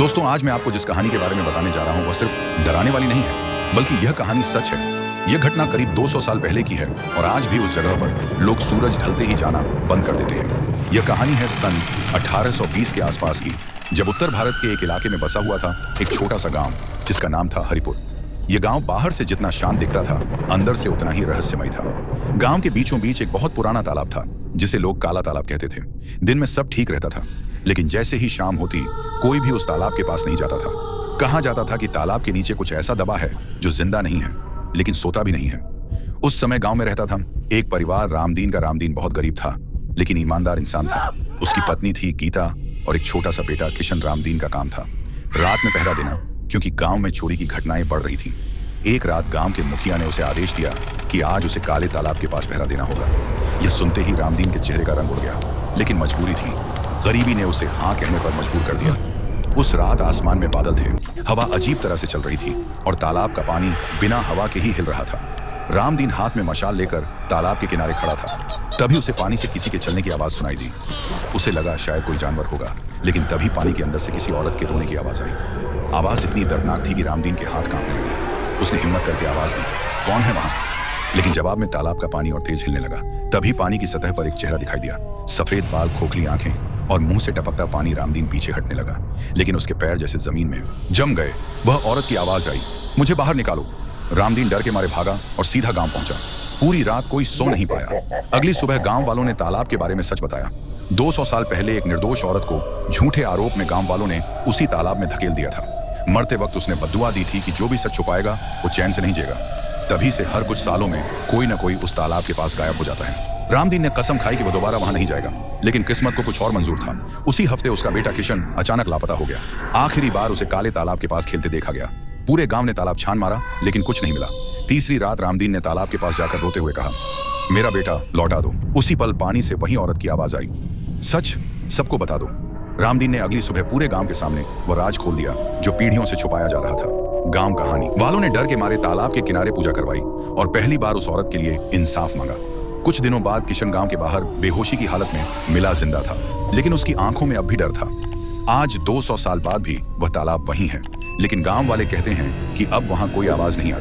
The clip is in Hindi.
दोस्तों, आज मैं आपको जिस कहानी के बारे में बताने जा रहा हूँ वह सिर्फ डराने वाली नहीं है, बल्कि यह कहानी सच है। यह घटना करीब 200 साल पहले की है और आज भी उस जगह पर लोग सूरज ढलते ही जाना बंद कर देते हैं। यह कहानी है सन 1820 के आसपास की, जब उत्तर भारत के एक इलाके में बसा हुआ था एक छोटा सा गांव जिसका नाम था हरिपुर। यह गांव बाहर से जितना शांत दिखता था, अंदर से उतना ही रहस्यमय था। गांव के बीचों बीच एक बहुत पुराना तालाब था जिसे लोग काला तालाब कहते थे। दिन में सब ठीक रहता था, लेकिन जैसे ही शाम होती कोई भी उस तालाब के पास नहीं जाता था। कहा जाता था कि तालाब के नीचे कुछ ऐसा दबा है जो जिंदा नहीं है लेकिन सोता भी नहीं है। उस समय गांव में रहता था एक परिवार। रामदीन का रामदीन बहुत गरीब था लेकिन ईमानदार इंसान था। उसकी पत्नी थी गीता और एक छोटा सा बेटा किशन। रामदीन का काम था रात में पहरा देना, क्योंकि गांव में चोरी की घटनाएं बढ़ रही थी। एक रात गांव के मुखिया ने उसे आदेश दिया कि आज उसे काले तालाब के पास पहरा देना होगा। यह सुनते ही रामदीन के चेहरे का रंग उड़ गया, लेकिन मजबूरी थी। गरीबी ने उसे हाँ कहने पर मजबूर कर दिया। उस रात आसमान में बादल थे, हवा अजीब तरह से चल रही थी और तालाब का पानी बिना हवा के ही हिल रहा था। रामदीन हाथ में मशाल लेकर तालाब के किनारे खड़ा था। तभी उसे पानी से किसी के चलने की आवाज सुनाई दी। उसे लगा शायद कोई जानवर होगा, लेकिन तभी पानी के अंदर से किसी औरत के रोने की आवाज आई। आवाज इतनी दर्दनाक थी कि रामदीन के हाथ कांपने लगे। उसने हिम्मत करके आवाज दी, कौन है वहां? लेकिन जवाब में तालाब का पानी और तेज हिलने लगा। तभी पानी की सतह पर एक चेहरा दिखाई दिया। सफेद बाल, खोखली आंखें और मुंह से टपकता पानी। रामदीन पीछे हटने लगा, लेकिन उसके पैर जैसे जमीन में जम गए। वह औरत की आवाज आई, मुझे बाहर निकालो। रामदीन डर के मारे भागा और सीधा गांव पहुंचा। पूरी रात कोई सो नहीं पाया। अगली सुबह गांव वालों ने तालाब के बारे में सच बताया। 200 साल पहले एक निर्दोष औरत को झूठे आरोप में गांव वालों ने उसी तालाब में धकेल दिया था। मरते वक्त उसने बद्दुआ दी थी कि जो भी सच छुपाएगा वो चैन से नहीं जिएगा। तभी से हर कुछ सालों में कोई न कोई उस तालाब के पास गायब हो जाता है। रामदीन ने कसम खाई कि वो दोबारा वहां नहीं जाएगा, लेकिन किस्मत को कुछ और मंजूर था। उसी हफ्ते उसका बेटा किशन अचानक लापता हो गया। आखिरी बार उसे काले तालाब के पास खेलते देखा गया। पूरे गांव ने तालाब छान मारा, लेकिन कुछ नहीं मिला। तीसरी रात रामदीन ने तालाब के पास जाकर रोते हुए कहा, मेरा बेटा लौटा दो। उसी पल पानी से वही औरत की आवाज आई, सच सबको बता दो। रामदीन ने अगली सुबह पूरे गांव के सामने वो राज खोल दिया जो पीढ़ियों से छुपाया जा रहा था। गांव कहानी वालों ने डर के मारे तालाब के किनारे पूजा करवाई और पहली बार उस औरत के लिए इंसाफ मांगा। कुछ दिनों बाद किशन गांव के बाहर बेहोशी की हालत में मिला जिंदा था, लेकिन उसकी आंखों में अब भी डर था। आज 200 साल बाद भी वह तालाब वहीं है, लेकिन गांव वाले कहते हैं कि अब वहां कोई आवाज नहीं आती।